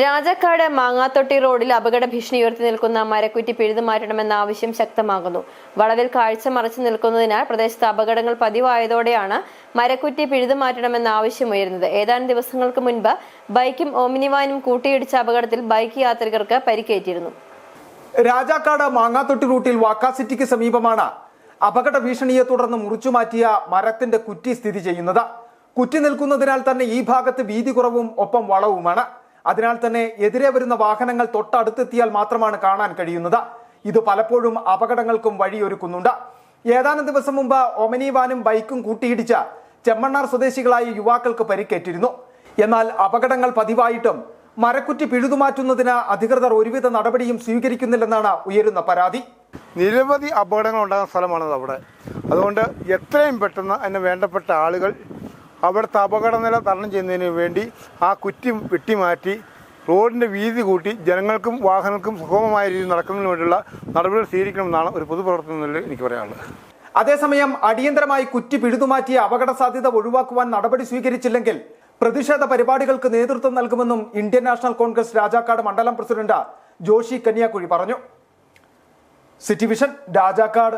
രാജാക്കാട് മാങ്ങാത്തൊട്ടി റോഡിൽ അപകട ഭീഷണി ഉയർത്തി നിൽക്കുന്ന മരക്കുറ്റി പിഴുതുമാറ്റണമെന്ന ആവശ്യം ശക്തമാകുന്നു. വളവിൽ കാഴ്ച മറച്ചു നിൽക്കുന്നതിനാൽ പ്രദേശത്ത് അപകടങ്ങൾ പതിവായതോടെയാണ് മരക്കുറ്റി പിഴുതുമാറ്റണമെന്ന ആവശ്യം ഉയരുന്നത്. ഏതാനും ദിവസങ്ങൾക്ക് മുൻപ് ബൈക്കും ഓമിനി വാനും കൂട്ടിയിടിച്ച അപകടത്തിൽ ബൈക്ക് യാത്രികർക്ക് പരിക്കേറ്റിരുന്നു. രാജാക്കാട് മാങ്ങാത്തൊട്ടി റൂട്ടിൽ വാക്കാസിറ്റിക്ക് സമീപമാണ് അപകട ഭീഷണിയെ തുടർന്ന് മുറിച്ചുമാറ്റിയ മരത്തിന്റെ കുറ്റി സ്ഥിതി ചെയ്യുന്നത്. കുറ്റി നിൽക്കുന്നതിനാൽ തന്നെ ഈ ഭാഗത്ത് വീതി കുറവും ഒപ്പം വളവുമാണ്. അതിനാൽ തന്നെ എതിരെ വരുന്ന വാഹനങ്ങൾ തൊട്ടടുത്തെത്തിയാൽ മാത്രമാണ് കാണാൻ കഴിയുന്നത്. ഇത് പലപ്പോഴും അപകടങ്ങൾക്കും വഴിയൊരുക്കുന്നുണ്ട്. ഏതാനും ദിവസം മുമ്പ് ഒമിനി വാനും ബൈക്കും കൂട്ടിയിടിച്ച ചെമ്മണ്ണാർ സ്വദേശികളായ യുവാക്കൾക്ക് പരിക്കേറ്റിരുന്നു. എന്നാൽ അപകടങ്ങൾ പതിവായിട്ടും മരക്കുറ്റി പിഴുതുമാറ്റുന്നതിന് അധികൃതർ ഒരുവിധ നടപടിയും സ്വീകരിക്കുന്നില്ലെന്നാണ് ഉയരുന്ന പരാതി. നിരവധി അപകടങ്ങൾ ഉണ്ടാകുന്ന സ്ഥലമാണത് അവിടെ. അതുകൊണ്ട് എത്രയും പെട്ടെന്ന് അതിന് വേണ്ടപ്പെട്ട ആളുകൾ അവിടുത്തെ അപകടനില തരണം ചെയ്യുന്നതിന് വേണ്ടി ആ കുറ്റി വെട്ടിമാറ്റി റോഡിൻ്റെ വീതി കൂട്ടി ജനങ്ങൾക്കും വാഹനങ്ങൾക്കും സുഗമമായ രീതിയിൽ നടക്കുന്നതിന് വേണ്ടിയുള്ള നടപടികൾ സ്വീകരിക്കണമെന്നാണ് ഒരു പൊതുപ്രവർത്തനത്തിൽ എനിക്ക് പറയാനുള്ളത്. അതേസമയം അടിയന്തരമായി കുറ്റി പിഴുതുമാറ്റിയ അപകട സാധ്യത ഒഴിവാക്കുവാൻ നടപടി സ്വീകരിച്ചില്ലെങ്കിൽ പ്രതിഷേധ പരിപാടികൾക്ക് നേതൃത്വം നൽകുമെന്നും ഇന്ത്യൻ നാഷണൽ കോൺഗ്രസ് രാജാക്കാട് മണ്ഡലം പ്രസിഡന്റ് ജോഷി കന്യാകുഴി പറഞ്ഞു. City vision, Rajakkad.